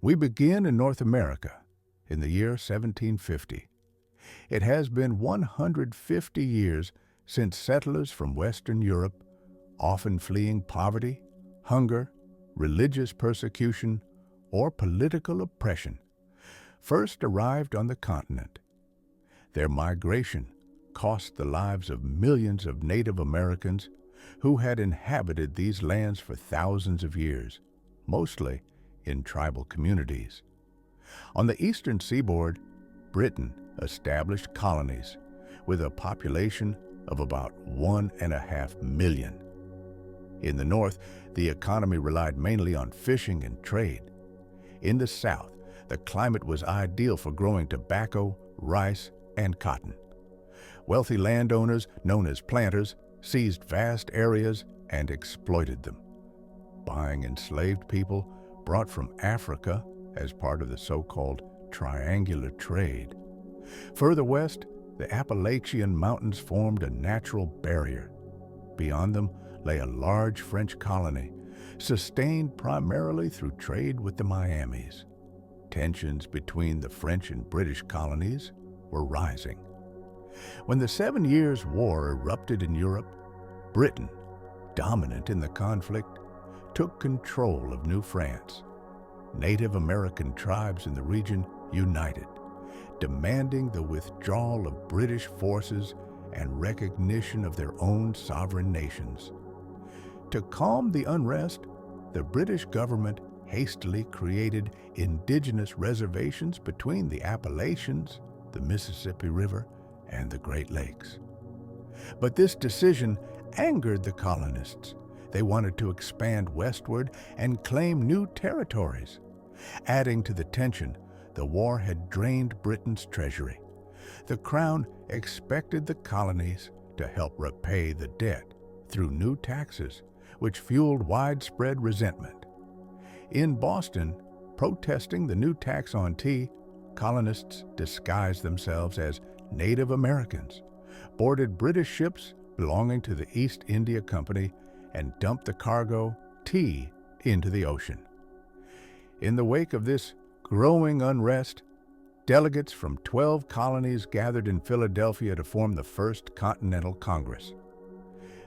We begin in North America in the year 1750. It has been 150 years since settlers from Western Europe, often fleeing poverty, hunger, religious persecution, or political oppression, first arrived on the continent. Their migration cost the lives of millions of Native Americans who had inhabited these lands for thousands of years, mostly in tribal communities. On the eastern seaboard, Britain established colonies with a population of about 1.5 million. In the north, the economy relied mainly on fishing and trade. In the south, the climate was ideal for growing tobacco, rice, and cotton. Wealthy landowners, known as planters, seized vast areas and exploited them, buying enslaved people brought from Africa as part of the so-called triangular trade. Further west, the Appalachian Mountains formed a natural barrier. Beyond them lay a large French colony, sustained primarily through trade with the Miamis. Tensions between the French and British colonies were rising. When the 7 Years' War erupted in Europe, Britain, dominant in the conflict, took control of New France. Native American tribes in the region united, demanding the withdrawal of British forces and recognition of their own sovereign nations. To calm the unrest, the British government hastily created indigenous reservations between the Appalachians, the Mississippi River, and the Great Lakes. But this decision angered the colonists. They wanted to expand westward and claim new territories. Adding to the tension, the war had drained Britain's treasury. The Crown expected the colonies to help repay the debt through new taxes, which fueled widespread resentment. In Boston, protesting the new tax on tea, colonists disguised themselves as Native Americans, boarded British ships belonging to the East India Company, and dumped the cargo, tea, into the ocean. In the wake of this growing unrest, delegates from 12 colonies gathered in Philadelphia to form the First Continental Congress.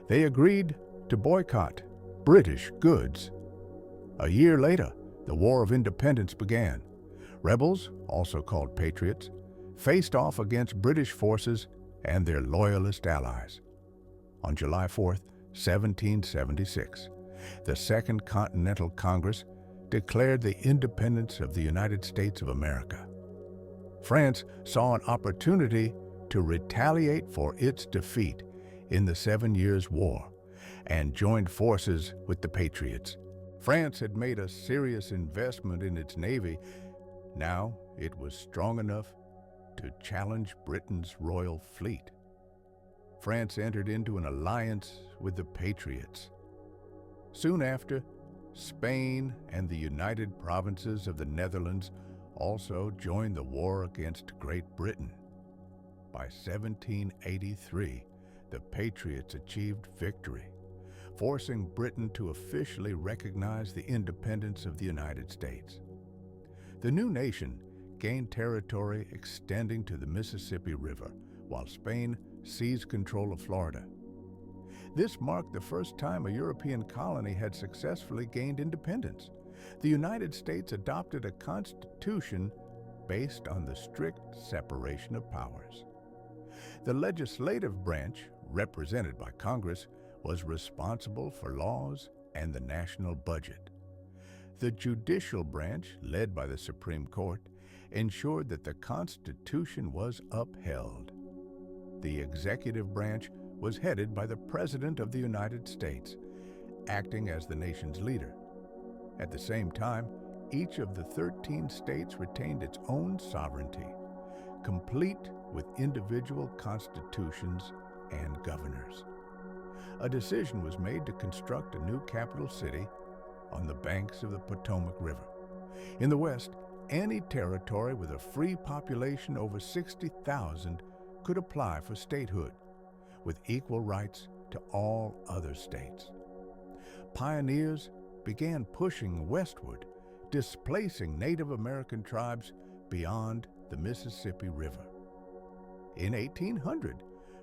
They agreed to boycott British goods. A year later, the War of Independence began. Rebels, also called patriots, faced off against British forces and their loyalist allies. On July 4, 1776, the Second Continental Congress declared the independence of the United States of America. France saw an opportunity to retaliate for its defeat in the 7 Years' War and joined forces with the Patriots. France had made a serious investment in its navy. Now it was strong enough to challenge Britain's royal fleet. France entered into an alliance with the Patriots. Soon after, Spain and the United Provinces of the Netherlands also joined the war against Great Britain. By 1783, the Patriots achieved victory, forcing Britain to officially recognize the independence of the United States. The new nation gained territory extending to the Mississippi River, while Spain seized control of Florida. This marked the first time a European colony had successfully gained independence. The United States adopted a constitution based on the strict separation of powers. The legislative branch, represented by Congress, was responsible for laws and the national budget. The judicial branch, led by the Supreme Court, ensured that the Constitution was upheld. The executive branch was headed by the President of the United States, acting as the nation's leader. At the same time, each of the 13 states retained its own sovereignty, complete with individual constitutions and governors. A decision was made to construct a new capital city on the banks of the Potomac River. In the West, any territory with a free population over 60,000 could apply for statehood, with equal rights to all other states. Pioneers began pushing westward displacing Native American tribes beyond the Mississippi River. In 1800,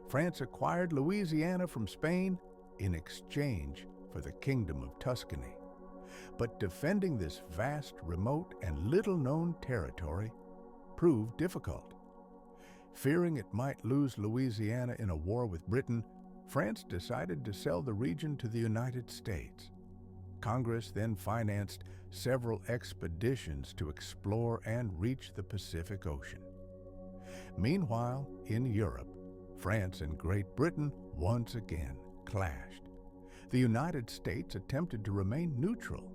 France acquired Louisiana from Spain in exchange for the Kingdom of Tuscany. But defending this vast, remote, and little-known territory proved difficult. Fearing it might lose Louisiana in a war with Britain, France decided to sell the region to the United States. Congress then financed several expeditions to explore and reach the Pacific Ocean. Meanwhile, in Europe, France and Great Britain once again clashed. The United States attempted to remain neutral,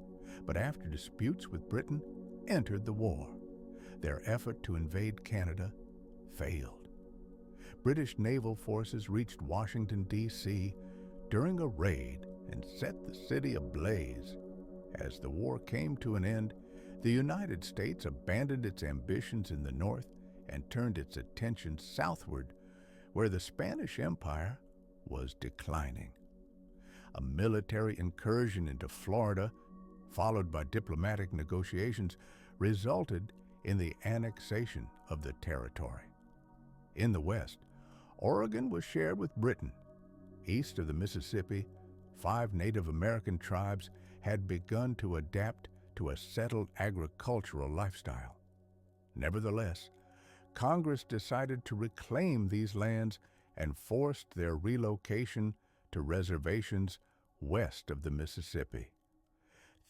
but after disputes with Britain, entered the war. Their effort to invade Canada failed. British naval forces reached Washington, D.C. during a raid and set the city ablaze. As the war came to an end, the United States abandoned its ambitions in the north and turned its attention southward, where the Spanish Empire was declining. A military incursion into Florida, followed by diplomatic negotiations, resulted in the annexation of the territory. In the west, Oregon was shared with Britain. East of the Mississippi, 5 Native American tribes had begun to adapt to a settled agricultural lifestyle. Nevertheless, Congress decided to reclaim these lands and forced their relocation to reservations west of the Mississippi.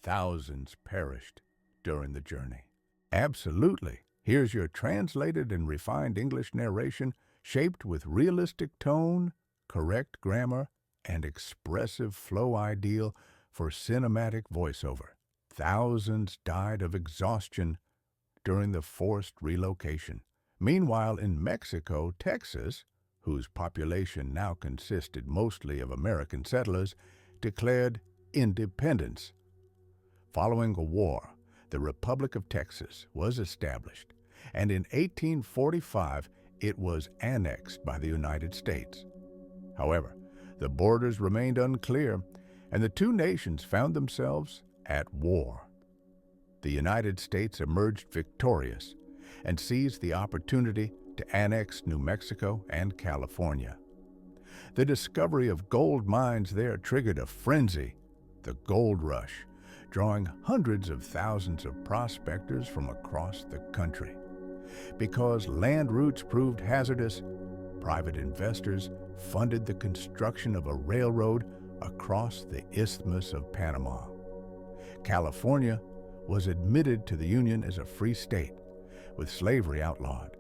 Thousands perished during the journey. Absolutely. Here's your translated and refined English narration, shaped with realistic tone, correct grammar, and expressive flow ideal for cinematic voiceover. Thousands died of exhaustion during the forced relocation. Meanwhile, in Mexico, Texas, whose population now consisted mostly of American settlers, declared independence. Following a war, the Republic of Texas was established, and in 1845 it was annexed by the United States. However, the borders remained unclear, and the two nations found themselves at war. The United States emerged victorious and seized the opportunity to annex New Mexico and California. The discovery of gold mines there triggered a frenzy, the gold rush, drawing hundreds of thousands of prospectors from across the country. Because land routes proved hazardous, private investors funded the construction of a railroad across the Isthmus of Panama. California was admitted to the Union as a free state, with slavery outlawed.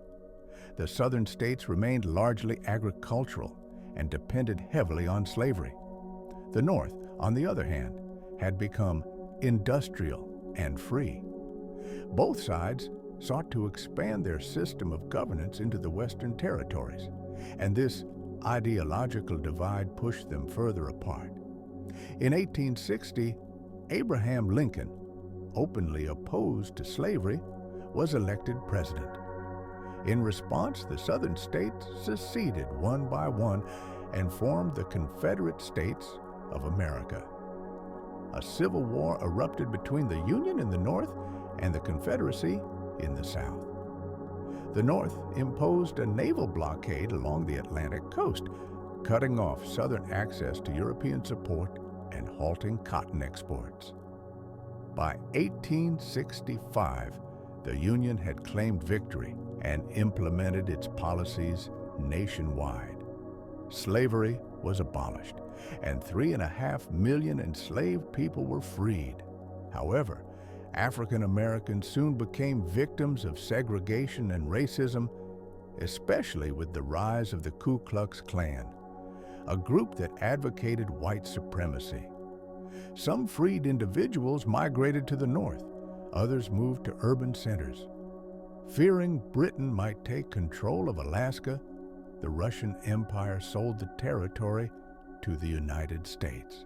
The southern states remained largely agricultural and depended heavily on slavery. The North, on the other hand, had become industrial and free. Both sides sought to expand their system of governance into the Western territories, and this ideological divide pushed them further apart. In 1860, Abraham Lincoln, openly opposed to slavery, was elected president. In response, the southern states seceded one by one and formed the Confederate States of America. A civil war erupted between the Union in the north and the Confederacy in the south. The North imposed a naval blockade along the Atlantic coast, cutting off southern access to European support and halting cotton exports. By 1865, the Union had claimed victory and implemented its policies nationwide. Slavery was abolished, and 3.5 million enslaved people were freed. However, African Americans soon became victims of segregation and racism, especially with the rise of the Ku Klux Klan, a group that advocated white supremacy. Some freed individuals migrated to the north, others moved to urban centers. Fearing Britain might take control of Alaska, the Russian Empire sold the territory to the United States.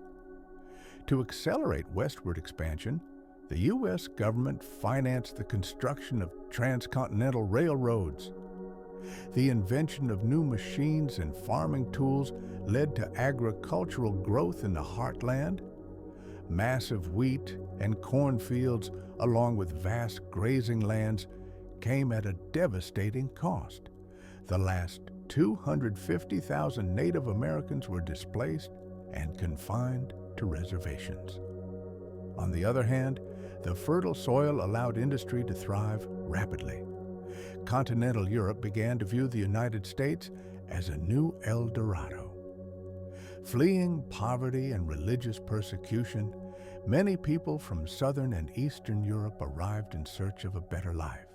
To accelerate westward expansion, the U.S. government financed the construction of transcontinental railroads. The invention of new machines and farming tools led to agricultural growth in the heartland. Massive wheat and corn fields, along with vast grazing lands, came at a devastating cost. The last 250,000 Native Americans were displaced and confined to reservations. On the other hand, the fertile soil allowed industry to thrive rapidly. Continental Europe began to view the United States as a new El Dorado. Fleeing poverty and religious persecution, many people from Southern and Eastern Europe arrived in search of a better life.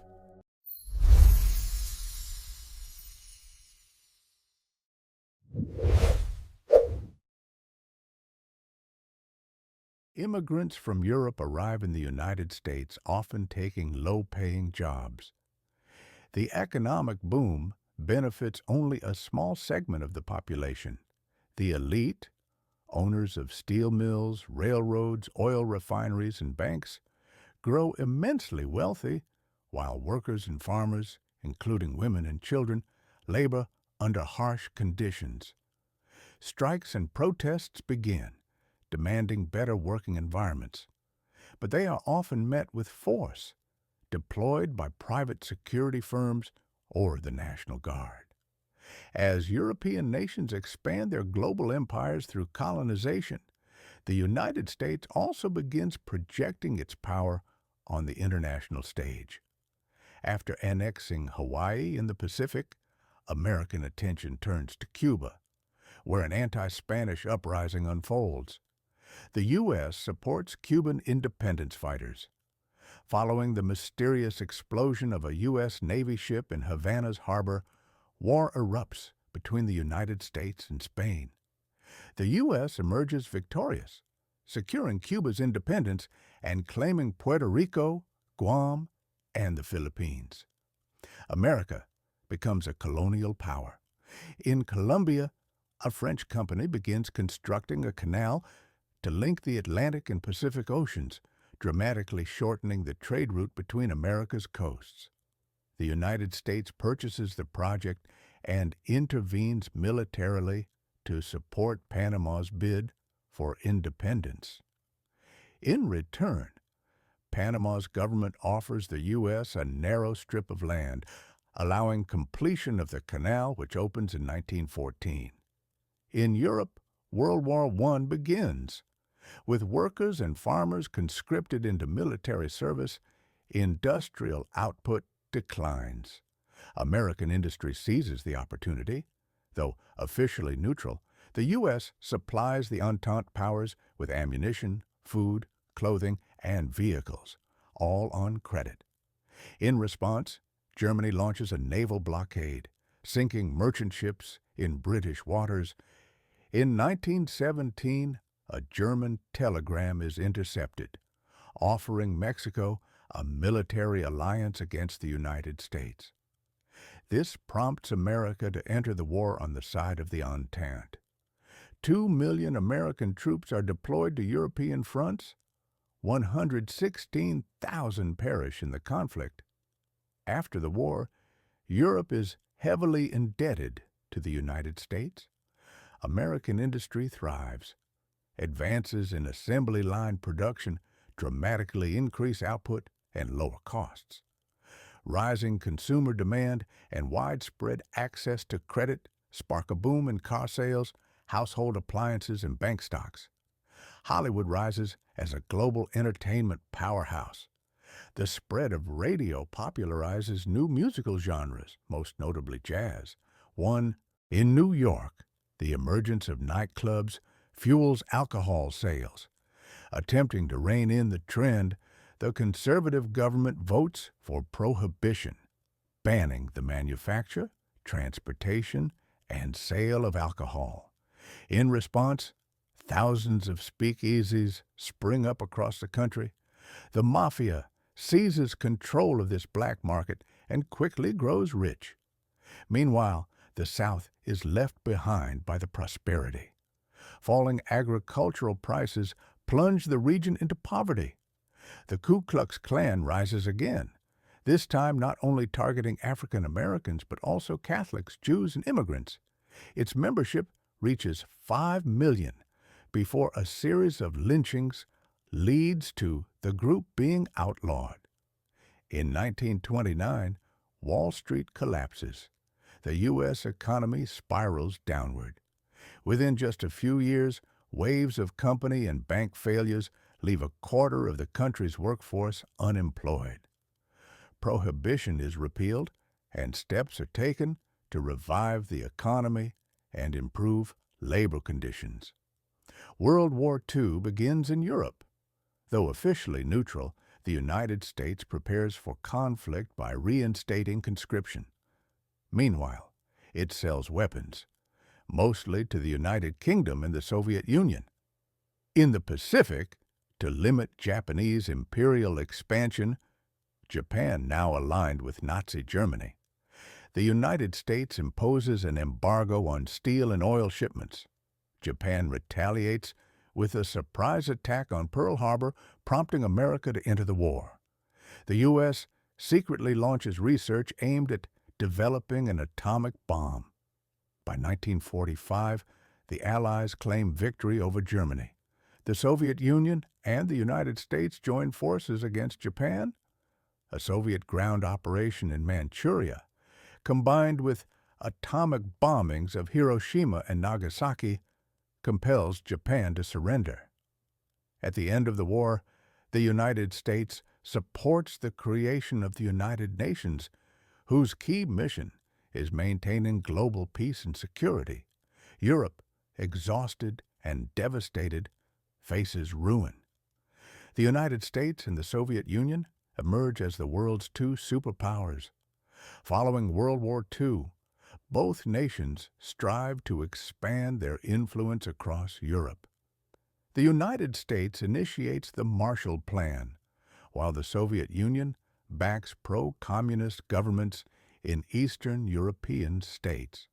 Immigrants from Europe arrive in the United States, often taking low-paying jobs. The economic boom benefits only a small segment of the population. The elite, owners of steel mills, railroads, oil refineries, and banks, grow immensely wealthy, while workers and farmers, including women and children, labor under harsh conditions. Strikes and protests begin, demanding better working environments. But they are often met with force, deployed by private security firms or the National Guard. As European nations expand their global empires through colonization, the United States also begins projecting its power on the international stage. After annexing Hawaii in the Pacific, American attention turns to Cuba, where an anti-Spanish uprising unfolds. The U.S. supports Cuban independence fighters. Following the mysterious explosion of a U.S. Navy ship in Havana's harbor, war erupts between the United States and Spain. The U.S. emerges victorious, securing Cuba's independence and claiming Puerto Rico, Guam, and the Philippines. America becomes a colonial power. In Colombia, a French company begins constructing a canal to link the Atlantic and Pacific Oceans, dramatically shortening the trade route between America's coasts. The United States purchases the project and intervenes militarily to support Panama's bid for independence. In return, Panama's government offers the U.S. a narrow strip of land, allowing completion of the canal, which opens in 1914. In Europe, World War I begins. With workers and farmers conscripted into military service, industrial output declines. American industry seizes the opportunity. Though officially neutral, the U.S. supplies the Entente powers with ammunition, food, clothing, and vehicles, all on credit. In response, Germany launches a naval blockade, sinking merchant ships in British waters. In 1917, a German telegram is intercepted, offering Mexico a military alliance against the United States. This prompts America to enter the war on the side of the Entente. 2 million American troops are deployed to European fronts. 116,000 perish in the conflict. After the war, Europe is heavily indebted to the United States. American industry thrives. Advances in assembly line production dramatically increase output and lower costs. Rising consumer demand and widespread access to credit spark a boom in car sales, household appliances, and bank stocks. Hollywood rises as a global entertainment powerhouse. The spread of radio popularizes new musical genres, most notably jazz. In New York, the emergence of nightclubs fuels alcohol sales. Attempting to rein in the trend, the conservative government votes for prohibition, banning the manufacture, transportation, and sale of alcohol. In response, thousands of speakeasies spring up across the country. The mafia seizes control of this black market and quickly grows rich. Meanwhile, the South is left behind by the prosperity. Falling agricultural prices plunge the region into poverty. The Ku Klux Klan rises again, this time not only targeting African Americans but also Catholics, Jews, and immigrants. Its membership reaches 5 million before a series of lynchings leads to the group being outlawed. In 1929, Wall Street collapses. The U.S. economy spirals downward. Within just a few years, waves of company and bank failures leave a quarter of the country's workforce unemployed. Prohibition is repealed, and steps are taken to revive the economy and improve labor conditions. World War II begins in Europe. Though officially neutral, the United States prepares for conflict by reinstating conscription. Meanwhile, it sells weapons, mostly to the United Kingdom and the Soviet Union. In the Pacific, to limit Japanese imperial expansion, Japan now aligned with Nazi Germany. The United States imposes an embargo on steel and oil shipments. Japan retaliates with a surprise attack on Pearl Harbor, prompting America to enter the war. The U.S. secretly launches research aimed at developing an atomic bomb. By 1945, the Allies claim victory over Germany. The Soviet Union and the United States join forces against Japan. A Soviet ground operation in Manchuria, combined with atomic bombings of Hiroshima and Nagasaki, compels Japan to surrender. At the end of the war, the United States supports the creation of the United Nations, whose key mission is maintaining global peace and security. Europe, exhausted and devastated, faces ruin. The United States and the Soviet Union emerge as the world's two superpowers. Following World War II, both nations strive to expand their influence across Europe. The United States initiates the Marshall Plan, while the Soviet Union backs pro-communist governments in Eastern European states.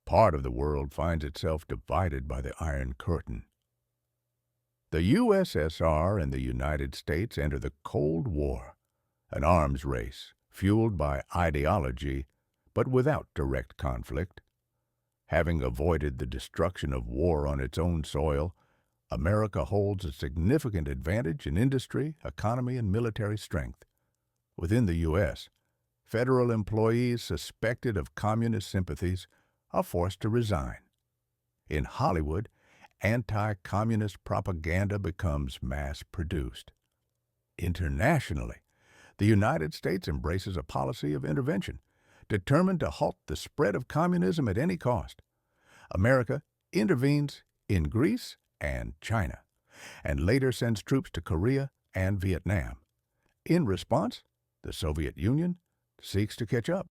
Part of the world finds itself divided by the Iron Curtain. The USSR and the United States enter the Cold War, an arms race fueled by ideology but without direct conflict. Having avoided the destruction of war on its own soil, America holds a significant advantage in industry, economy, and military strength. Within the U.S., federal employees suspected of communist sympathies are forced to resign. In Hollywood, anti-communist propaganda becomes mass-produced. Internationally, the United States embraces a policy of intervention, determined to halt the spread of communism at any cost. America intervenes in Greece and China, and later sends troops to Korea and Vietnam. In response, the Soviet Union seeks to catch up.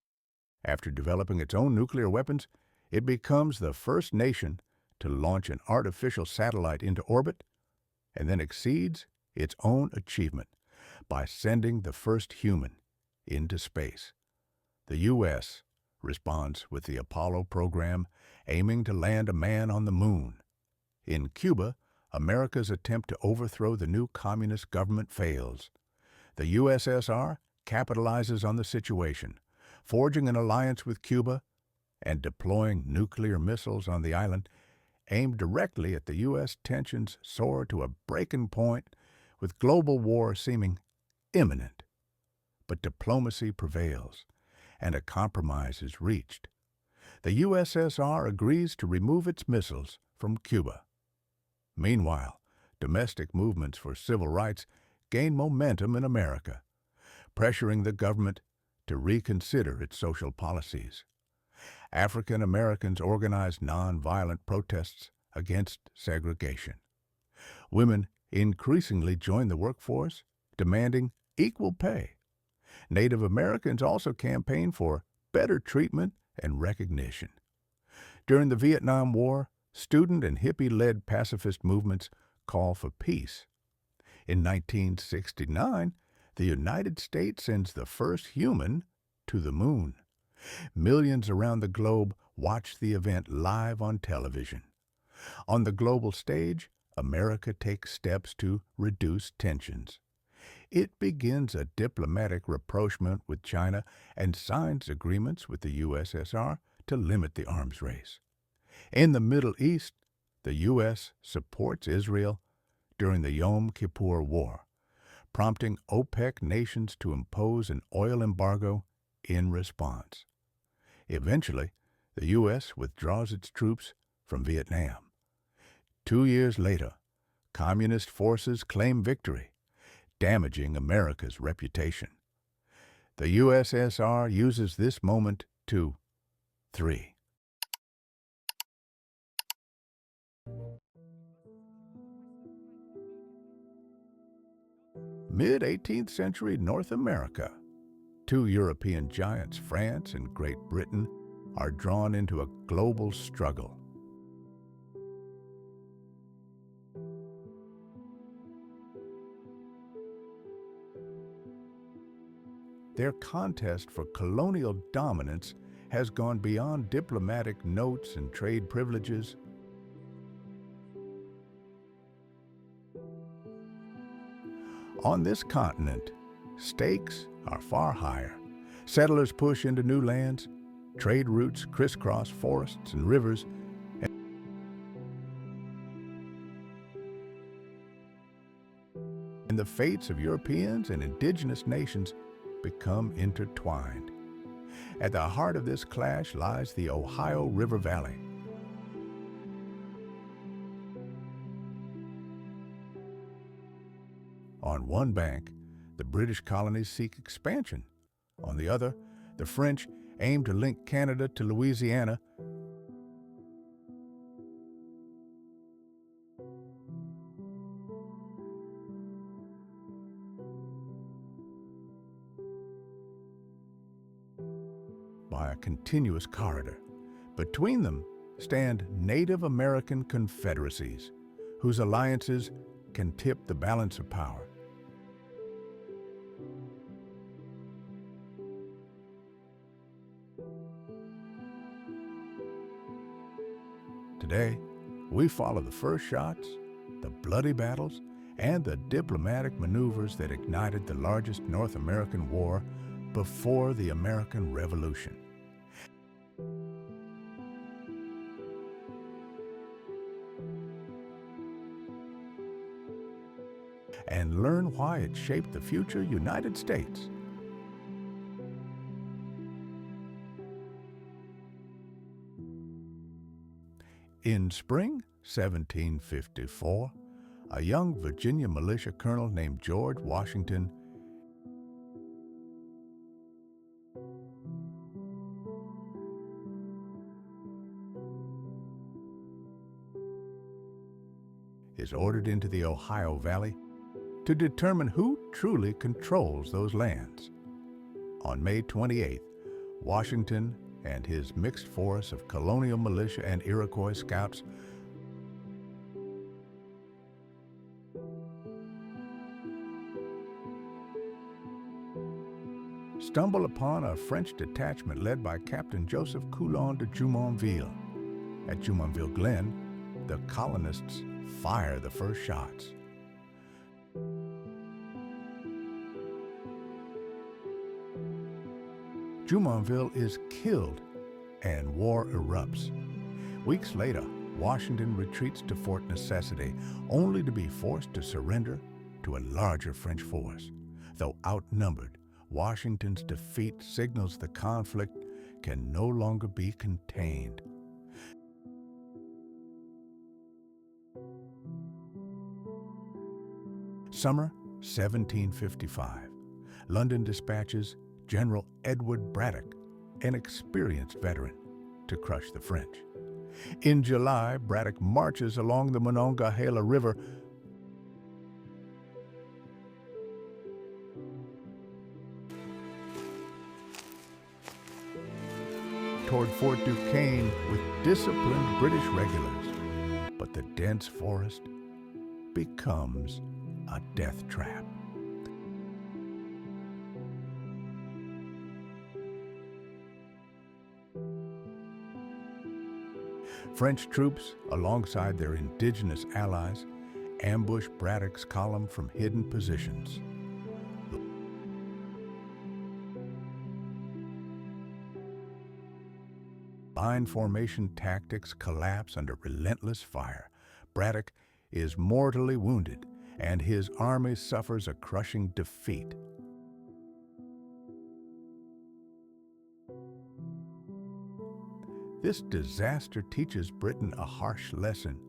After developing its own nuclear weapons, it becomes the first nation to launch an artificial satellite into orbit, and then exceeds its own achievement by sending the first human into space. The U.S. responds with the Apollo program, aiming to land a man on the moon. In Cuba, America's attempt to overthrow the new communist government fails. The USSR capitalizes on the situation, forging an alliance with Cuba and deploying nuclear missiles on the island aimed directly at the U.S. Tensions soar to a breaking point, with global war seeming imminent. But diplomacy prevails, and a compromise is reached. The USSR agrees to remove its missiles from Cuba. Meanwhile, domestic movements for civil rights gain momentum in America, pressuring the government to reconsider its social policies. African Americans organize nonviolent protests against segregation. Women increasingly join the workforce, demanding equal pay. Native Americans also campaign for better treatment and recognition. During the Vietnam War, student and hippie-led pacifist movements call for peace. In 1969, the United States sends the first human to the moon. Millions around the globe watch the event live on television. On the global stage, America takes steps to reduce tensions. It begins a diplomatic rapprochement with China and signs agreements with the USSR to limit the arms race. In the Middle East, the U.S. supports Israel, during the Yom Kippur War, prompting OPEC nations to impose an oil embargo in response. Eventually, the U.S. withdraws its troops from Vietnam. 2 years later, communist forces claim victory, damaging America's reputation. The USSR uses this moment to 3. Mid-18th century North America. 2 European giants, France and Great Britain, are drawn into a global struggle. Their contest for colonial dominance has gone beyond diplomatic notes and trade privileges. On this continent, stakes are far higher. Settlers push into new lands, trade routes crisscross forests and rivers, and the fates of Europeans and indigenous nations become intertwined. At the heart of this clash lies the Ohio River Valley. On one bank, the British colonies seek expansion. On the other, the French aim to link Canada to Louisiana. By a continuous corridor. Between them stand Native American confederacies, whose alliances can tip the balance of power. Today, we follow the first shots, the bloody battles, and the diplomatic maneuvers that ignited the largest North American war before the American Revolution. And learn why it shaped the future United States. In spring 1754, a young Virginia militia colonel named George Washington is ordered into the Ohio Valley to determine who truly controls those lands. On May 28th, Washington and his mixed force of colonial militia and Iroquois scouts stumble upon a French detachment led by Captain Joseph Coulon de Jumonville. At Jumonville Glen, the colonists fire the first shots. Jumonville is killed and war erupts. Weeks later, Washington retreats to Fort Necessity, only to be forced to surrender to a larger French force. Though outnumbered, Washington's defeat signals the conflict can no longer be contained. Summer 1755. London dispatches General Edward Braddock, an experienced veteran, to crush the French. In July, Braddock marches along the Monongahela River toward Fort Duquesne with disciplined British regulars. But the dense forest becomes a death trap. French troops, alongside their indigenous allies, ambush Braddock's column from hidden positions. Line formation tactics collapse under relentless fire. Braddock is mortally wounded and his army suffers a crushing defeat. This disaster teaches Britain a harsh lesson.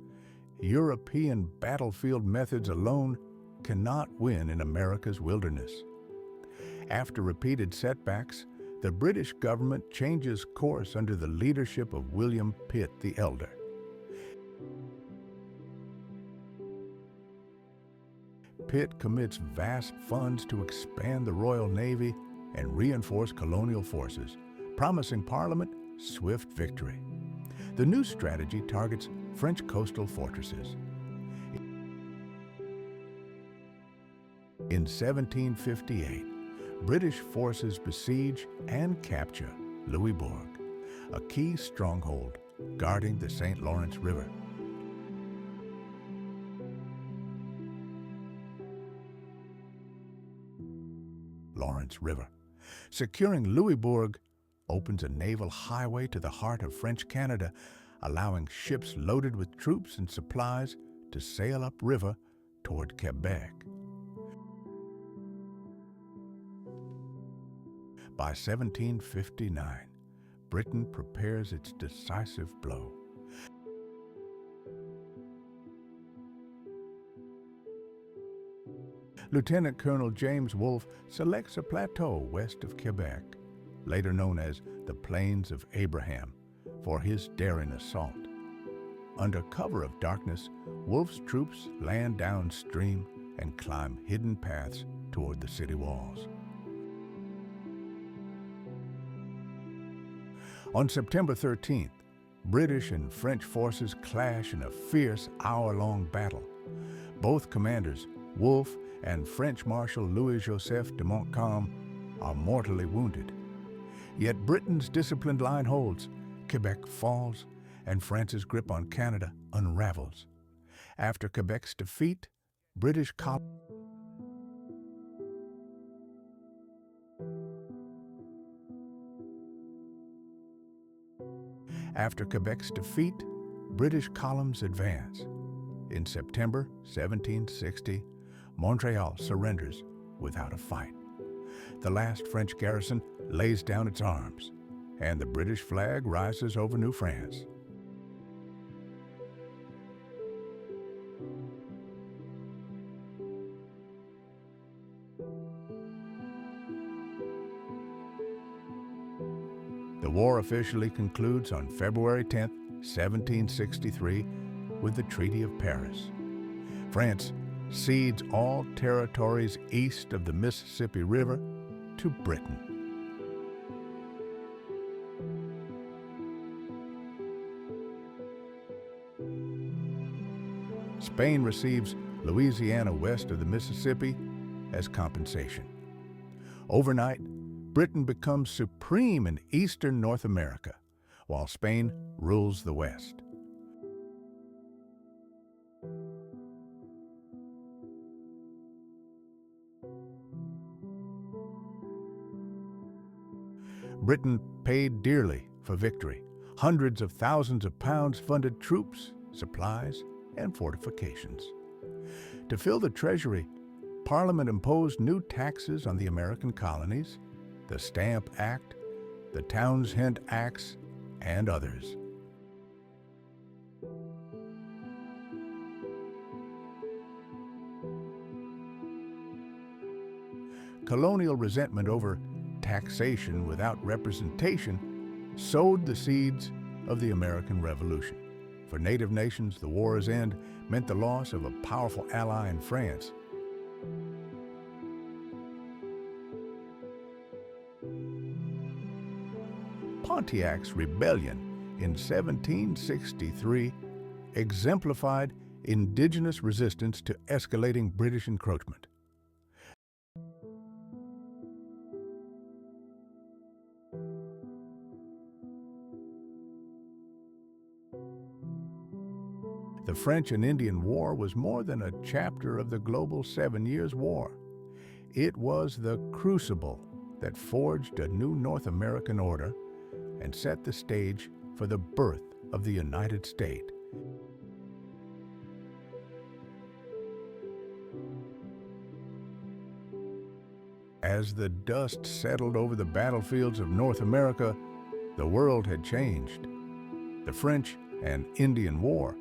European battlefield methods alone cannot win in America's wilderness. After repeated setbacks, the British government changes course under the leadership of William Pitt the Elder. Pitt commits vast funds to expand the Royal Navy and reinforce colonial forces, promising Parliament swift victory. The new strategy targets French coastal fortresses. In 1758, British forces besiege and capture Louisbourg, a key stronghold guarding the St. Lawrence River. Securing Louisbourg opens a naval highway to the heart of French Canada, allowing ships loaded with troops and supplies to sail upriver toward Quebec. By 1759, Britain prepares its decisive blow. Lieutenant Colonel James Wolfe selects a plateau west of Quebec, later known as the Plains of Abraham, for his daring assault. Under cover of darkness, Wolfe's troops land downstream and climb hidden paths toward the city walls. On September 13th, British and French forces clash in a fierce hour-long battle. Both commanders, Wolfe and French Marshal Louis-Joseph de Montcalm, are mortally wounded. Yet Britain's disciplined line holds, Quebec falls, and France's grip on Canada unravels. After Quebec's defeat, British colonists advance. In September 1760, Montreal surrenders without a fight. The last French garrison lays down its arms, and the British flag rises over New France. The war officially concludes on February 10, 1763, with the Treaty of Paris. France cedes all territories east of the Mississippi River to Britain. Spain receives Louisiana west of the Mississippi as compensation. Overnight, Britain becomes supreme in eastern North America, while Spain rules the West. Britain paid dearly for victory. Hundreds of thousands of pounds funded troops, supplies, and fortifications. To fill the treasury, Parliament imposed new taxes on the American colonies, the Stamp Act, the Townshend Acts, and others. Colonial resentment over taxation without representation sowed the seeds of the American Revolution. For Native nations, the war's end meant the loss of a powerful ally in France. Pontiac's rebellion in 1763 exemplified indigenous resistance to escalating British encroachment. The French and Indian War was more than a chapter of the global 7 Years' War. It was the crucible that forged a new North American order and set the stage for the birth of the United States. As the dust settled over the battlefields of North America, the world had changed. The French and Indian War,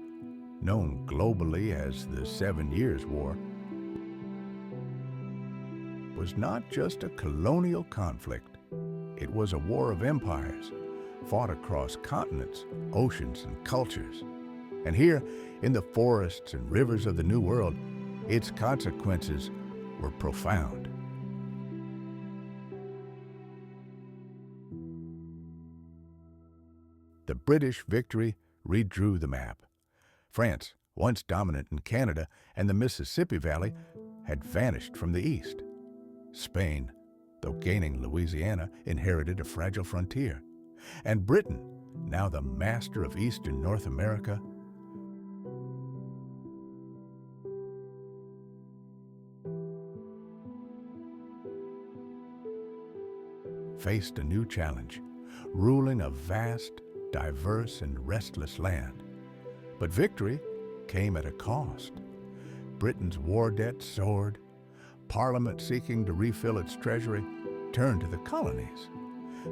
known globally as the 7 Years' War, was not just a colonial conflict. It was a war of empires, fought across continents, oceans, and cultures. And here, in the forests and rivers of the New World, its consequences were profound. The British victory redrew the map. France, once dominant in Canada and the Mississippi Valley, had vanished from the east. Spain, though gaining Louisiana, inherited a fragile frontier. And Britain, now the master of eastern North America, faced a new challenge, ruling a vast, diverse, and restless land. But victory came at a cost. Britain's war debt soared. Parliament, seeking to refill its treasury, turned to the colonies.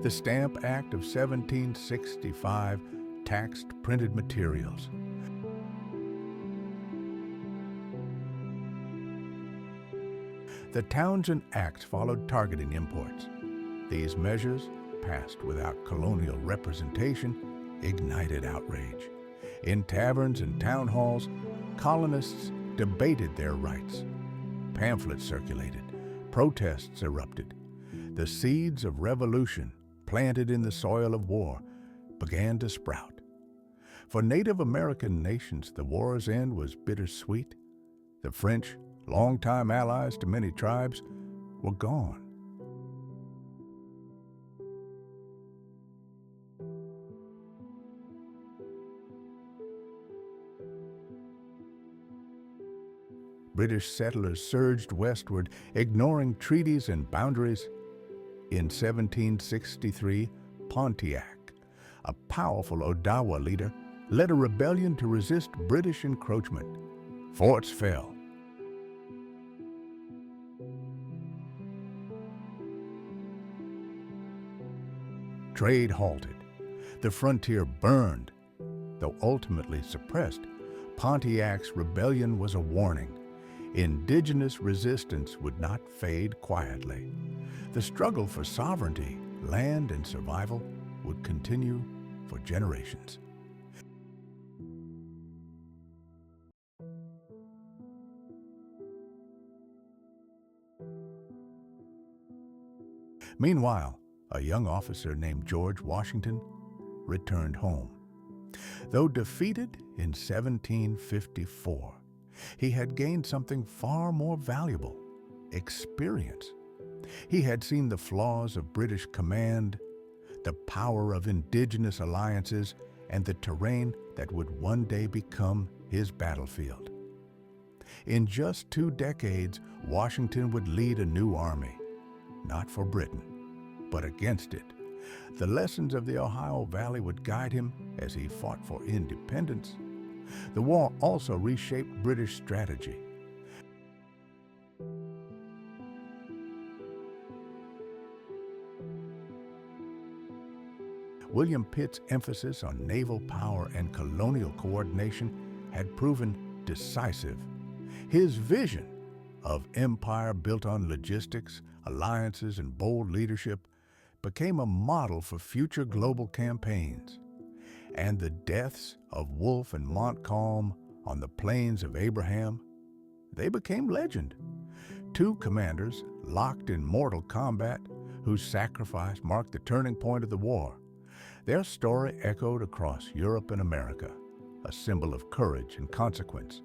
The Stamp Act of 1765 taxed printed materials. The Townshend Acts followed, targeting imports. These measures, passed without colonial representation, ignited outrage. In taverns and town halls, colonists debated their rights. Pamphlets circulated, protests erupted. The seeds of revolution, planted in the soil of war, began to sprout. For Native American nations, the war's end was bittersweet. The French, longtime allies to many tribes, were gone. British settlers surged westward, ignoring treaties and boundaries. In 1763, Pontiac, a powerful Odawa leader, led a rebellion to resist British encroachment. Forts fell. Trade halted. The frontier burned. Though ultimately suppressed, Pontiac's rebellion was a warning. Indigenous resistance would not fade quietly. The struggle for sovereignty, land, and survival would continue for generations. Meanwhile, a young officer named George Washington returned home. Though defeated in 1754, he had gained something far more valuable: experience. He had seen the flaws of British command, the power of indigenous alliances, and the terrain that would one day become his battlefield. In just 2 decades, Washington would lead a new army, not for Britain, but against it. The lessons of the Ohio Valley would guide him as he fought for independence. The war also reshaped British strategy. William Pitt's emphasis on naval power and colonial coordination had proven decisive. His vision of empire built on logistics, alliances, and bold leadership became a model for future global campaigns. And the deaths of Wolfe and Montcalm on the plains of Abraham, they became legend. 2 commanders locked in mortal combat, whose sacrifice marked the turning point of the war. Their story echoed across Europe and America, a symbol of courage and consequence.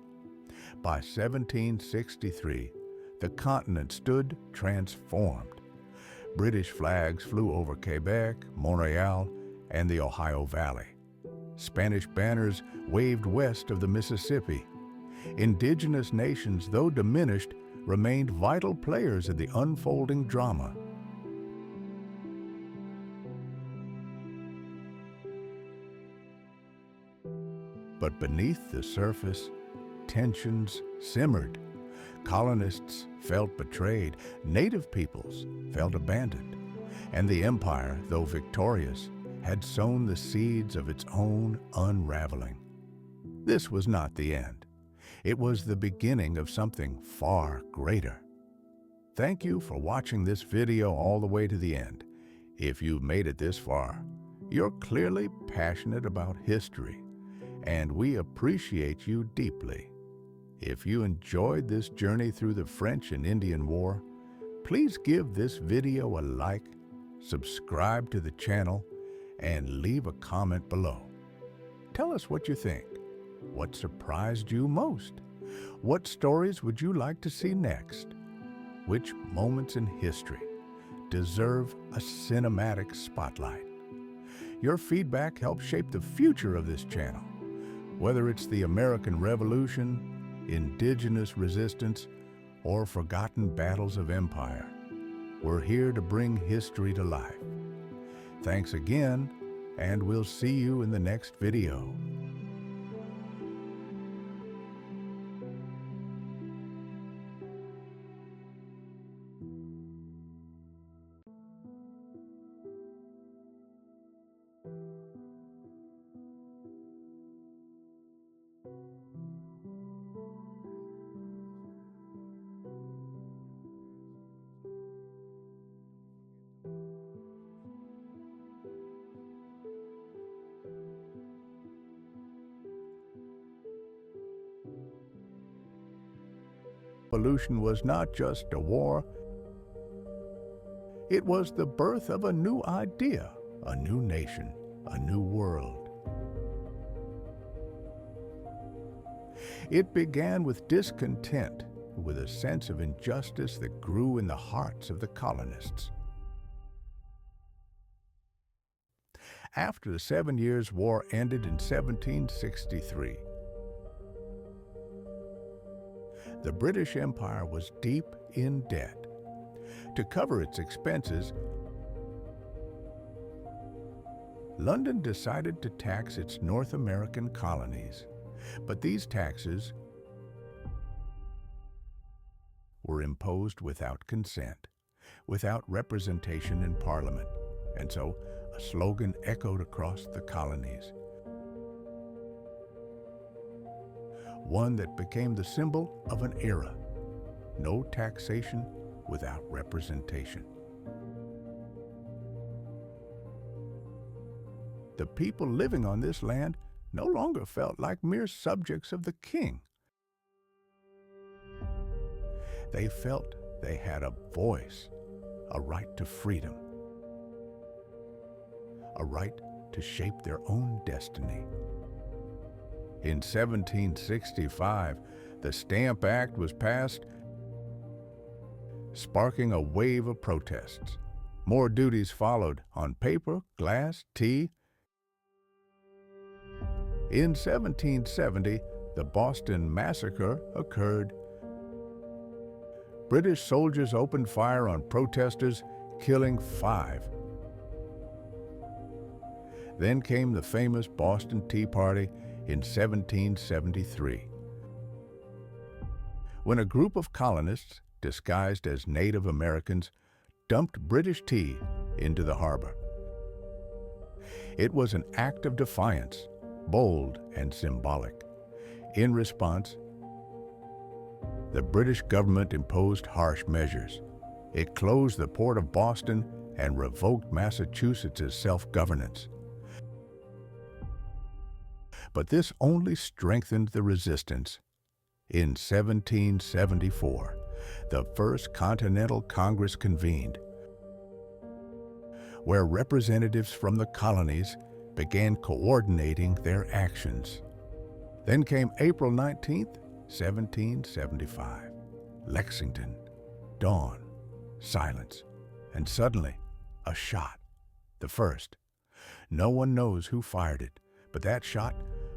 By 1763, the continent stood transformed. British flags flew over Quebec, Montreal, and the Ohio Valley. Spanish banners waved west of the Mississippi. Indigenous nations, though diminished, remained vital players in the unfolding drama. But beneath the surface, tensions simmered. Colonists felt betrayed, native peoples felt abandoned, and the empire, though victorious, had sown the seeds of its own unraveling. This was not the end. It was the beginning of something far greater. Thank you for watching this video all the way to the end. If you've made it this far, you're clearly passionate about history, and we appreciate you deeply. If you enjoyed this journey through the French and Indian War, please give this video a like, subscribe to the channel, and leave a comment below. Tell us what you think. What surprised you most? What stories would you like to see next? Which moments in history deserve a cinematic spotlight? Your feedback helps shape the future of this channel. Whether it's the American Revolution, indigenous resistance, or forgotten battles of empire, we're here to bring history to life. Thanks again, and we'll see you in the next video. Revolution was not just a war, it was the birth of a new idea, a new nation, a new world. It began with discontent, with a sense of injustice that grew in the hearts of the colonists. After the 7 Years' War ended in 1763, the British Empire was deep in debt. To cover its expenses, London decided to tax its North American colonies. But these taxes were imposed without consent, without representation in Parliament, and so a slogan echoed across the colonies. One that became the symbol of an era: no taxation without representation. The people living on this land no longer felt like mere subjects of the king. They felt they had a voice, a right to freedom, a right to shape their own destiny. In 1765, the Stamp Act was passed, sparking a wave of protests. More duties followed on paper, glass, tea. In 1770, the Boston Massacre occurred. British soldiers opened fire on protesters, killing 5. Then came the famous Boston Tea Party in 1773, when a group of colonists, disguised as Native Americans, dumped British tea into the harbor. It was an act of defiance, bold and symbolic. In response, the British government imposed harsh measures. It closed the port of Boston and revoked Massachusetts' self-governance. But this only strengthened the resistance. In 1774, the First Continental Congress convened, where representatives from the colonies began coordinating their actions. Then came April 19, 1775. Lexington, dawn, silence, and suddenly a shot, the first. No one knows who fired it, but that shot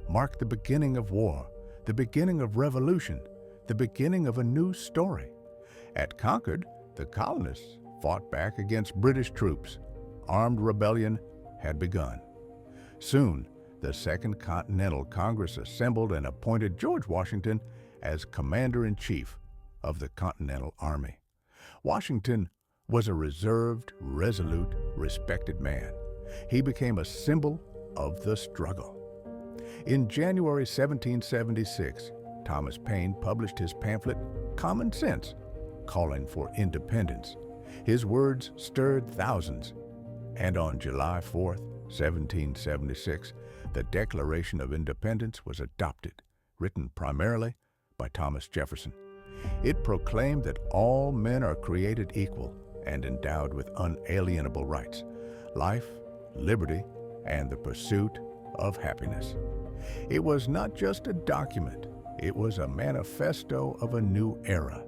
marked the beginning of war, the beginning of revolution, the beginning of a new story. At Concord, the colonists fought back against British troops. Armed rebellion had begun. Soon, the Second Continental Congress assembled and appointed George Washington as Commander-in-Chief of the Continental Army. Washington was a reserved, resolute, respected man. He became a symbol of the struggle. In January 1776, Thomas Paine published his pamphlet, Common Sense, calling for independence. His words stirred thousands, and on July 4, 1776, the Declaration of Independence was adopted, written primarily by Thomas Jefferson. It proclaimed that all men are created equal and endowed with unalienable rights, life, liberty, and the pursuit of happiness. It was not just a document, it was a manifesto of a new era.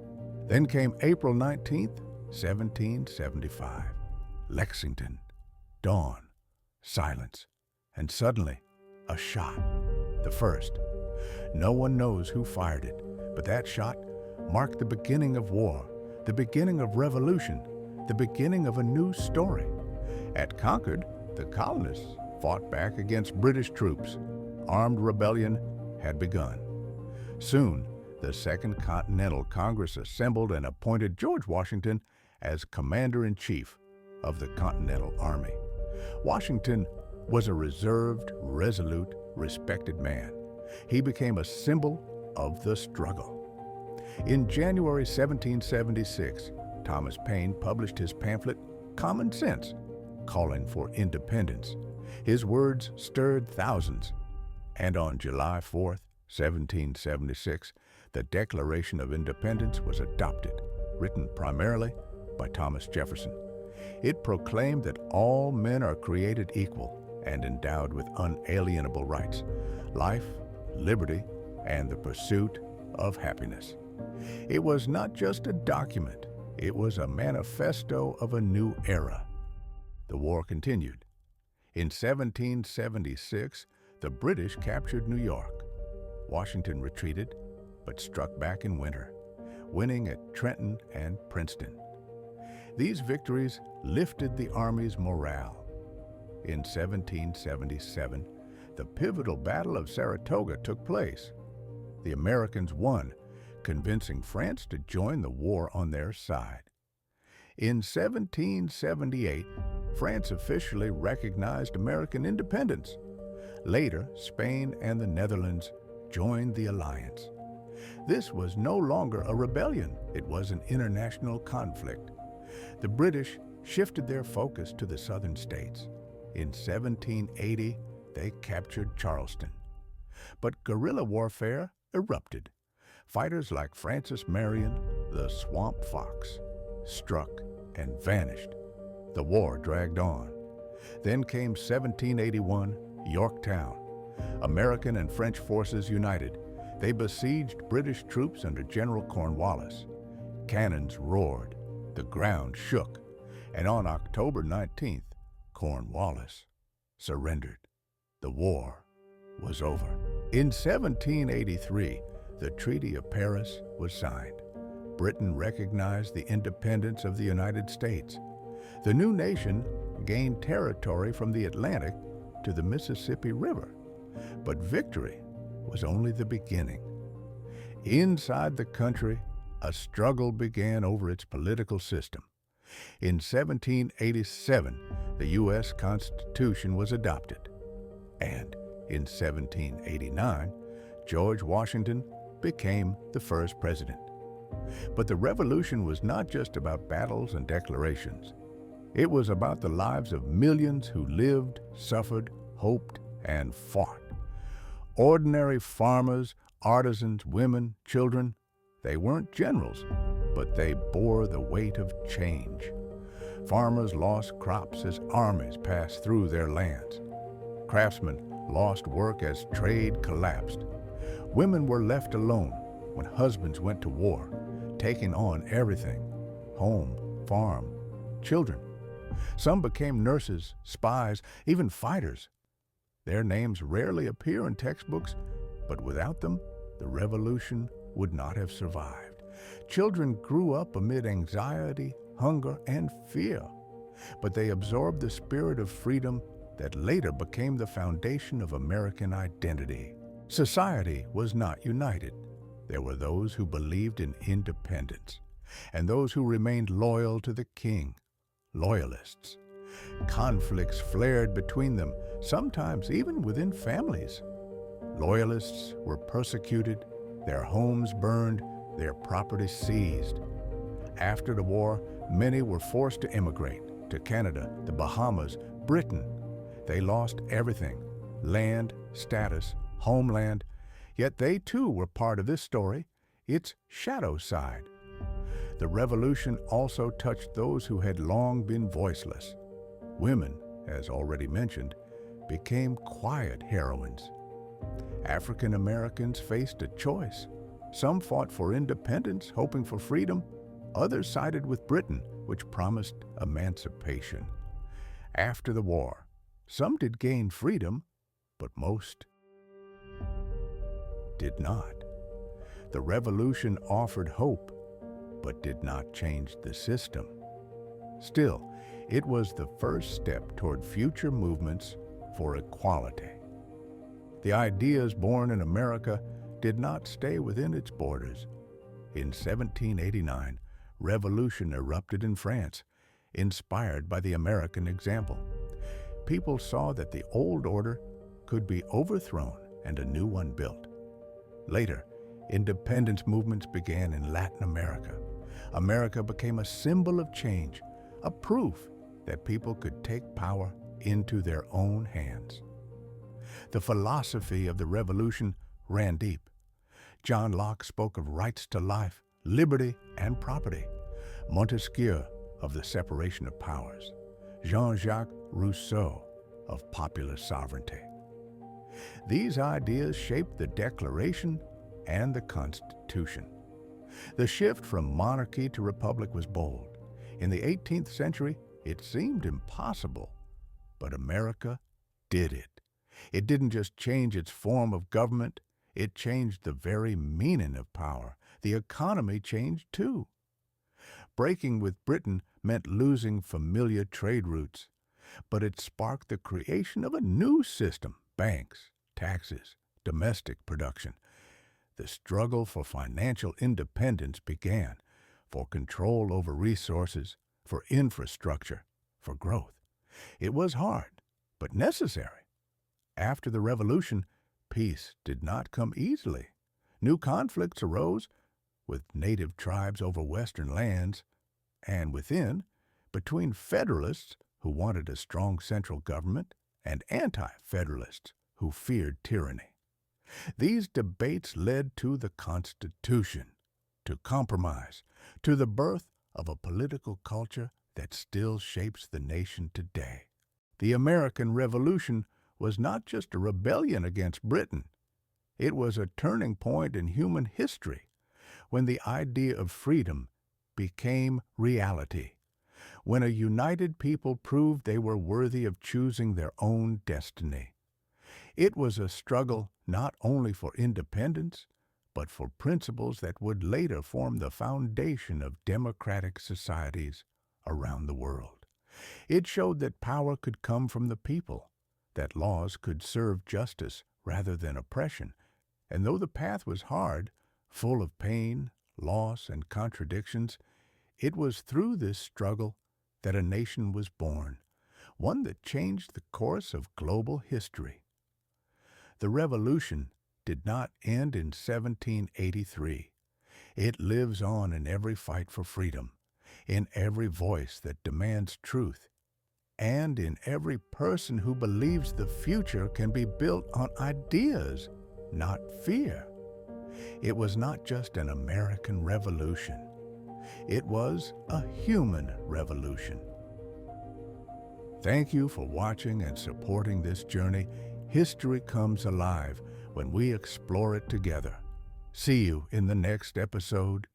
Then came April 19, 1775. Lexington, dawn, silence, and suddenly, a shot, the first. No one knows who fired it, but that shot marked the beginning of war, the beginning of revolution, the beginning of a new story. At Concord, the colonists fought back against British troops. Armed rebellion had begun. Soon, the Second Continental Congress assembled and appointed George Washington as Commander-in-Chief of the Continental Army. Washington was a reserved, resolute, respected man. He became a symbol of the struggle. In January 1776, Thomas Paine published his pamphlet, Common Sense, calling for independence. His words stirred thousands, and on July 4, 1776, the Declaration of Independence was adopted, written primarily by Thomas Jefferson. It proclaimed that all men are created equal and endowed with unalienable rights, life, liberty, and the pursuit of happiness. It was not just a document, it was a manifesto of a new era. The war continued. In 1776, the British captured New York. Washington retreated, but struck back in winter, winning at Trenton and Princeton. These victories lifted the Army's morale. In 1777, the pivotal Battle of Saratoga took place. The Americans won, convincing France to join the war on their side. In 1778, France officially recognized American independence. Later, Spain and the Netherlands joined the alliance. This was no longer a rebellion, it was an international conflict. The British shifted their focus to the southern states. In 1780, they captured Charleston. But guerrilla warfare erupted. Fighters like Francis Marion, the Swamp Fox, struck and vanished. The war dragged on. Then came 1781, Yorktown. American and French forces united. They besieged British troops under General Cornwallis. Cannons roared, the ground shook, and on October 19th, Cornwallis surrendered. The war was over. In 1783, the Treaty of Paris was signed. Britain recognized the independence of the United States. The new nation gained territory from the Atlantic to the Mississippi River. But victory was only the beginning. Inside the country, a struggle began over its political system. In 1787, the U.S. Constitution was adopted. And in 1789, George Washington became the first president. But the revolution was not just about battles and declarations. It was about the lives of millions who lived, suffered, hoped, and fought. Ordinary farmers, artisans, women, children, they weren't generals, but they bore the weight of change. Farmers lost crops as armies passed through their lands. Craftsmen lost work as trade collapsed. Women were left alone when husbands went to war, taking on everything: home, farm, children. Some became nurses, spies, even fighters. Their names rarely appear in textbooks, but without them, the revolution would not have survived. Children grew up amid anxiety, hunger, and fear, but they absorbed the spirit of freedom that later became the foundation of American identity. Society was not united. There were those who believed in independence, and those who remained loyal to the king, loyalists. Conflicts flared between them, sometimes even within families. Loyalists were persecuted, their homes burned, their property seized. After the war, many were forced to immigrate to Canada, the Bahamas, Britain. They lost everything: land, status, homeland. Yet they too were part of this story, its shadow side. The revolution also touched those who had long been voiceless. Women, as already mentioned, became quiet heroines. African Americans faced a choice. Some fought for independence, hoping for freedom. Others sided with Britain, which promised emancipation. After the war, some did gain freedom, but most did not. The revolution offered hope, but did not change the system. Still, it was the first step toward future movements for equality. The ideas born in America did not stay within its borders. In 1789, revolution erupted in France, inspired by the American example. People saw that the old order could be overthrown and a new one built. Later, independence movements began in Latin America. America became a symbol of change, a proof that people could take power into their own hands. The philosophy of the revolution ran deep. John Locke spoke of rights to life, liberty, and property. Montesquieu of the separation of powers. Jean-Jacques Rousseau of popular sovereignty. These ideas shaped the Declaration and the Constitution. The shift from monarchy to republic was bold. In the 18th century, it seemed impossible, but America did it. It didn't just change its form of government, it changed the very meaning of power. The economy changed too. Breaking with Britain meant losing familiar trade routes, but it sparked the creation of a new system: banks, taxes, domestic production. The struggle for financial independence began, for control over resources, for infrastructure, for growth. It was hard, but necessary. After the revolution, peace did not come easily. New conflicts arose, with native tribes over western lands, and within, between federalists who wanted a strong central government and anti-federalists who feared tyranny. These debates led to the Constitution, to compromise, to the birth of a political culture that still shapes the nation today. The American Revolution was not just a rebellion against Britain. It was a turning point in human history, when the idea of freedom became reality, when a united people proved they were worthy of choosing their own destiny. It was a struggle not only for independence, but for principles that would later form the foundation of democratic societies around the world. It showed that power could come from the people, that laws could serve justice rather than oppression, and though the path was hard, full of pain, loss, and contradictions, it was through this struggle that a nation was born, one that changed the course of global history. The revolution did not end in 1783. It lives on in every fight for freedom, in every voice that demands truth, and in every person who believes the future can be built on ideas, not fear. It was not just an American revolution. It was a human revolution. Thank you for watching and supporting this journey. History comes alive when we explore it together. See you in the next episode.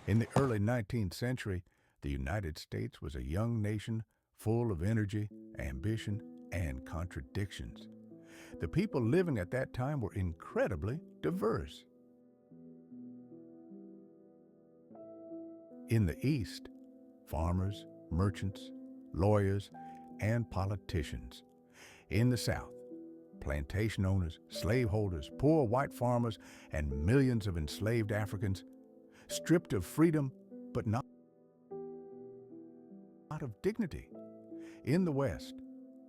In the early 19th century, the United States was a young nation full of energy, ambition, and contradictions. The people living at that time were incredibly diverse. In the East, farmers, merchants, lawyers, and politicians. In the South, Plantation owners, slaveholders, poor white farmers, and millions of enslaved Africans, stripped of freedom, but not of dignity. In the West,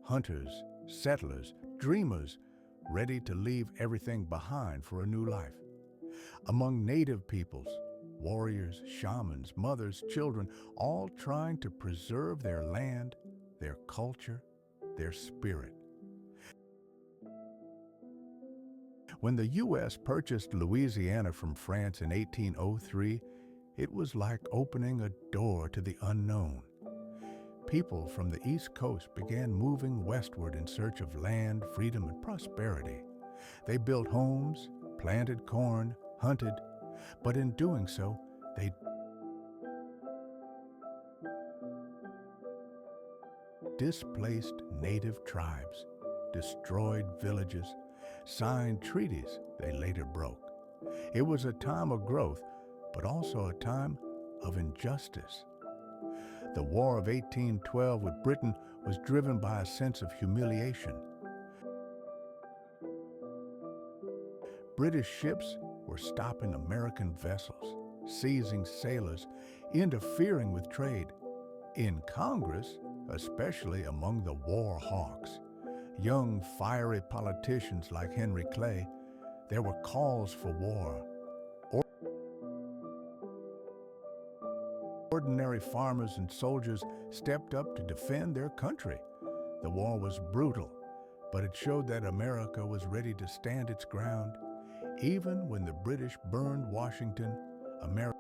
hunters, settlers, dreamers, ready to leave everything behind for a new life. Among native peoples, warriors, shamans, mothers, children, all trying to preserve their land, their culture, their spirit. When the U.S. purchased Louisiana from France in 1803, it was like opening a door to the unknown. People from the East Coast began moving westward in search of land, freedom, and prosperity. They built homes, planted corn, hunted, but in doing so, they displaced native tribes, destroyed villages, signed treaties they later broke. It was a time of growth, but also a time of injustice. The War of 1812 with Britain was driven by a sense of humiliation. British ships were stopping American vessels, seizing sailors, interfering with trade. In Congress, especially among the war hawks, young, fiery politicians like Henry Clay, there were calls for war. Ordinary farmers and soldiers stepped up to defend their country. The war was brutal, but it showed that America was ready to stand its ground. Even when the British burned Washington, Americans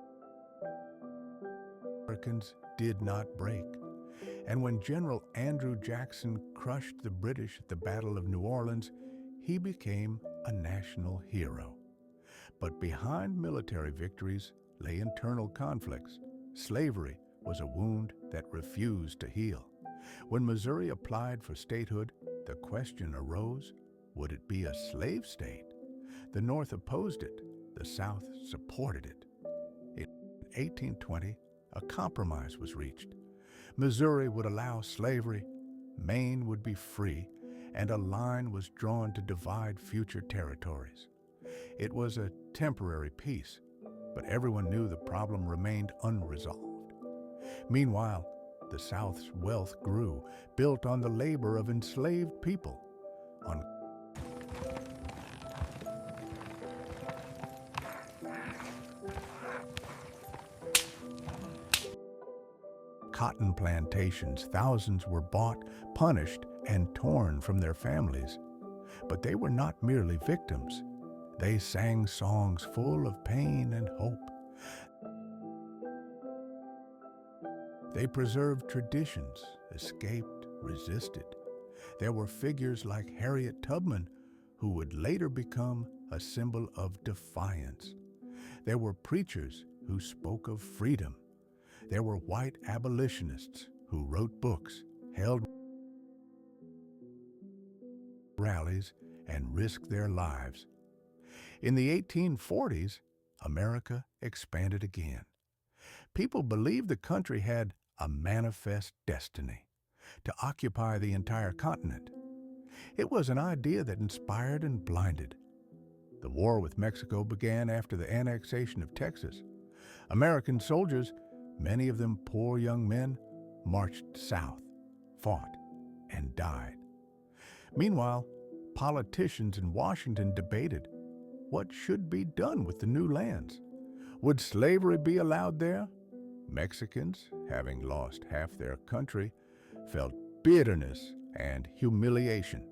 did not break. And when General Andrew Jackson crushed the British at the Battle of New Orleans, he became a national hero. But behind military victories lay internal conflicts. Slavery was a wound that refused to heal. When Missouri applied for statehood, the question arose, would it be a slave state? The North opposed it. The South supported it. In 1820, a compromise was reached. Missouri would allow slavery, Maine would be free, and a line was drawn to divide future territories. It was a temporary peace, but everyone knew the problem remained unresolved. Meanwhile, the South's wealth grew, built on the labor of enslaved people, on cotton plantations. Thousands were bought, punished, and torn from their families. But they were not merely victims. They sang songs full of pain and hope. They preserved traditions, escaped, resisted. There were figures like Harriet Tubman, who would later become a symbol of defiance. There were preachers who spoke of freedom. There were white abolitionists who wrote books, held rallies, and risked their lives. In the 1840s, America expanded again. People believed the country had a manifest destiny to occupy the entire continent. It was an idea that inspired and blinded. The war with Mexico began after the annexation of Texas. American soldiers, many of them poor young men, marched south, fought, and died. Meanwhile, politicians in Washington debated what should be done with the new lands. Would slavery be allowed there? Mexicans, having lost half their country, felt bitterness and humiliation.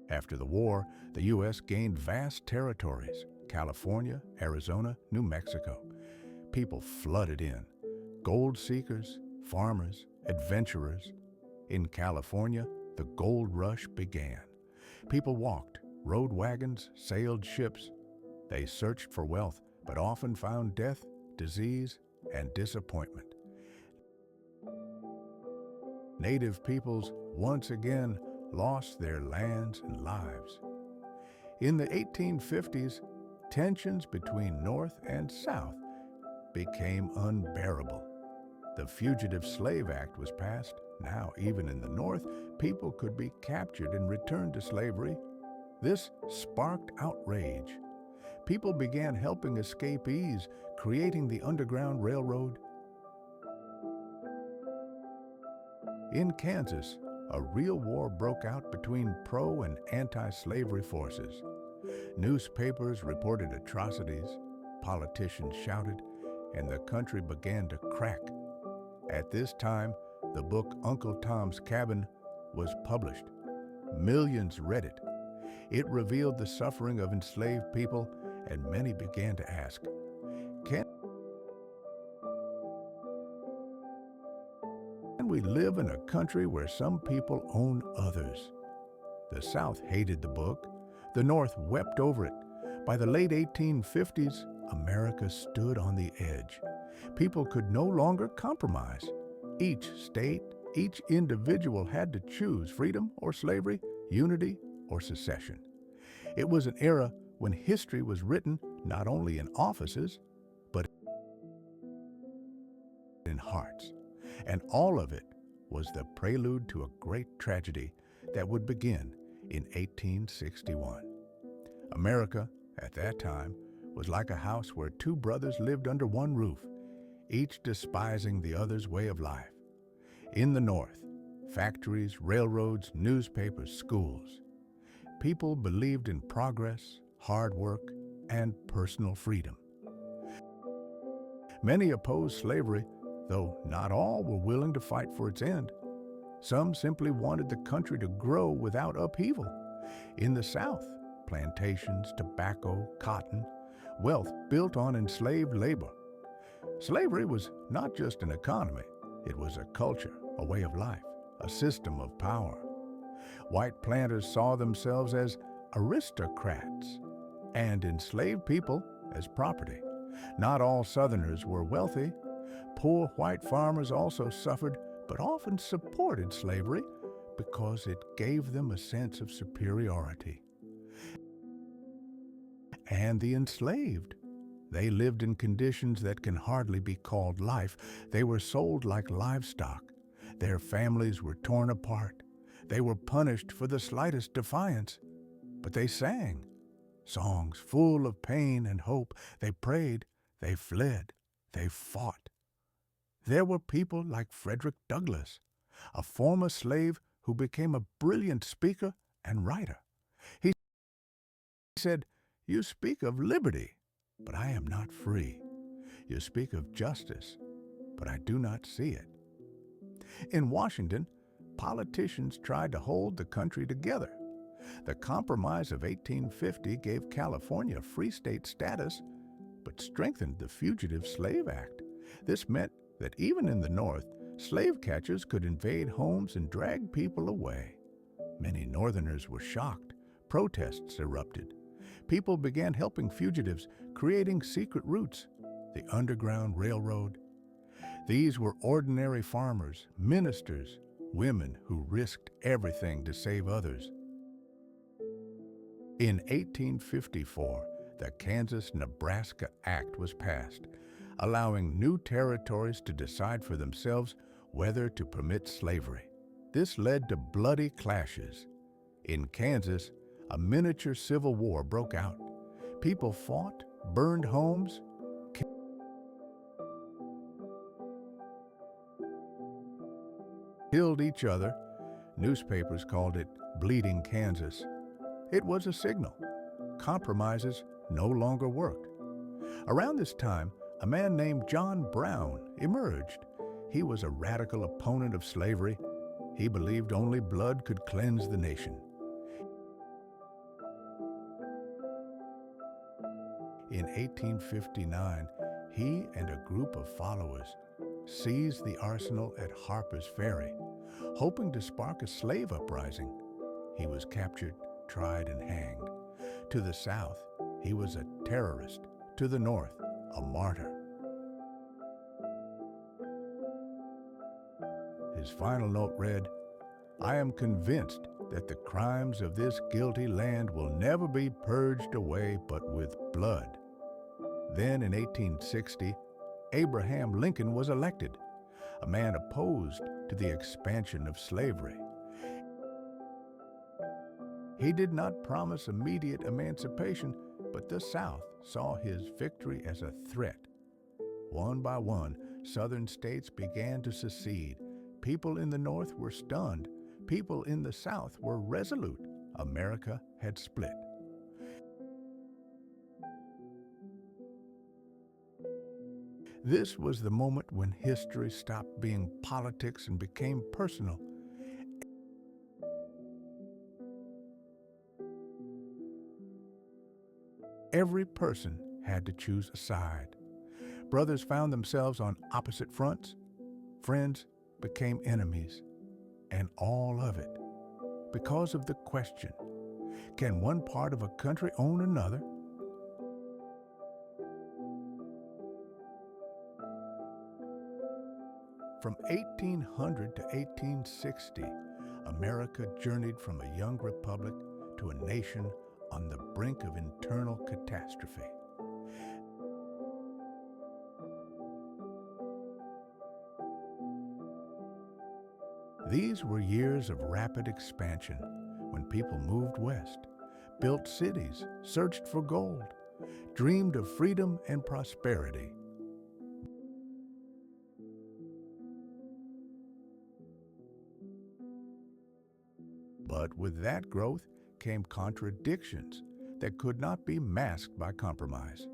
After the war, the U.S. gained vast territories: California, Arizona, New Mexico. People flooded in: gold seekers, farmers, adventurers. In California, the gold rush began. People walked, rode wagons, sailed ships. They searched for wealth, but often found death, disease, and disappointment. Native peoples once again lost their lands and lives. In the 1850s, tensions between North and South became unbearable. The Fugitive Slave Act was passed, Now, even in the North, people could be captured and returned to slavery. This sparked outrage. People began helping escapees, creating the Underground Railroad. In Kansas, a real war broke out between pro- and anti-slavery forces. Newspapers reported atrocities, politicians shouted, and the country began to crack. At this time, the book Uncle Tom's Cabin was published. Millions read it. It revealed the suffering of enslaved people, and many began to ask, can we live in a country where some people own others? The South hated the book. The North wept over it. By the late 1850s, America stood on the edge. People could no longer compromise. Each state, each individual had to choose freedom or slavery, unity or secession. It was an era when history was written not only in offices, but in hearts. And all of it was the prelude to a great tragedy that would begin in 1861. America, at that time, was like a house where two brothers lived under one roof, each despising the other's way of life. In the North, factories, railroads, newspapers, schools. People believed in progress, hard work, and personal freedom. Many opposed slavery, though not all were willing to fight for its end. Some simply wanted the country to grow without upheaval. In the South, plantations, tobacco, cotton, wealth built on enslaved labor. Slavery was not just an economy, it was a culture, a way of life, a system of power. White planters saw themselves as aristocrats and enslaved people as property. Not all Southerners were wealthy. Poor white farmers also suffered, but often supported slavery because it gave them a sense of superiority. And the enslaved. They lived in conditions that can hardly be called life. They were sold like livestock. Their families were torn apart. They were punished for the slightest defiance. But they sang songs full of pain and hope. They prayed, they fled, they fought. There were people like Frederick Douglass, a former slave who became a brilliant speaker and writer. He said, "You speak of liberty, but I am not free. You speak of justice, but I do not see it." In Washington, politicians tried to hold the country together. The Compromise of 1850 gave California free state status, but strengthened the Fugitive Slave Act. This meant that even in the North, slave catchers could invade homes and drag people away. Many Northerners were shocked. Protests erupted. People began helping fugitives, creating secret routes, the Underground Railroad. These were ordinary farmers, ministers, women who risked everything to save others. In 1854, the Kansas-Nebraska Act was passed, allowing new territories to decide for themselves whether to permit slavery. This led to bloody clashes. In Kansas, a miniature civil war broke out. People fought, burned homes, killed each other. Newspapers called it Bleeding Kansas. It was a signal. Compromises no longer worked. Around this time, a man named John Brown emerged. He was a radical opponent of slavery. He believed only blood could cleanse the nation. In 1859, he and a group of followers seized the arsenal at Harper's Ferry, hoping to spark a slave uprising. He was captured, tried, and hanged. To the South, he was a terrorist. To the North, a martyr. His final note read, "I am convinced that the crimes of this guilty land will never be purged away but with blood." Then in 1860, Abraham Lincoln was elected, a man opposed to the expansion of slavery. He did not promise immediate emancipation, but the South saw his victory as a threat. One by one, Southern states began to secede. People in the North were stunned. People in the South were resolute. America had split. This was the moment when history stopped being politics and became personal. Every person had to choose a side. Brothers found themselves on opposite fronts. Friends became enemies. And all of it because of the question, can one part of a country own another? From 1800 to 1860, America journeyed from a young republic to a nation on the brink of internal catastrophe. These were years of rapid expansion when people moved west, built cities, searched for gold, dreamed of freedom and prosperity. But with that growth came contradictions that could not be masked by compromise.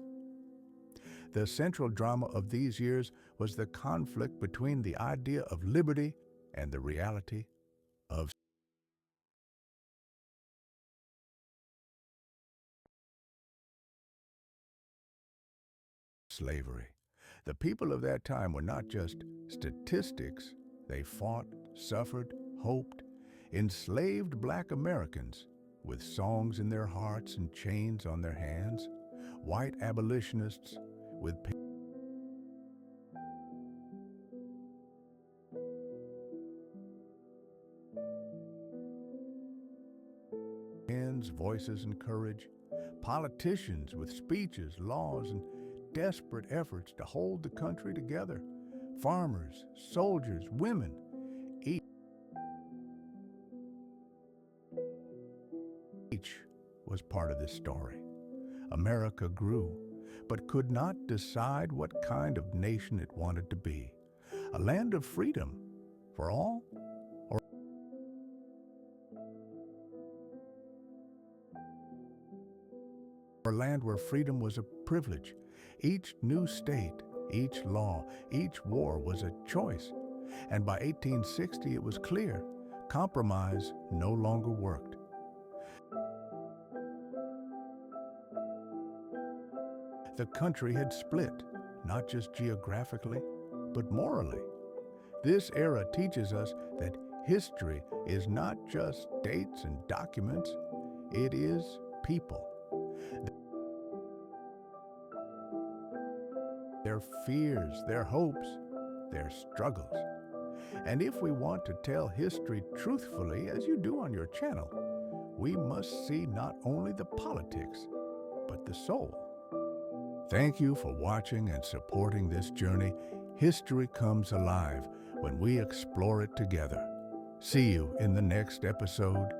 The central drama of these years was the conflict between the idea of liberty and the reality of slavery. The people of that time were not just statistics. They fought, suffered, hoped. Enslaved Black Americans with songs in their hearts and chains on their hands. White abolitionists with pens, voices, and courage. Politicians with speeches, laws, and desperate efforts to hold the country together. Farmers, soldiers, women, each was part of this story. America grew, but could not decide what kind of nation it wanted to be. A land of freedom for all, or a land where freedom was a privilege. Each new state, each law, each war was a choice. And by 1860, it was clear compromise no longer worked. The country had split, not just geographically, but morally. This era teaches us that history is not just dates and documents, it is people. Their fears, their hopes, their struggles. And if we want to tell history truthfully, as you do on your channel, we must see not only the politics, but the soul. Thank you for watching and supporting this journey. History comes alive when we explore it together. See you in the next episode.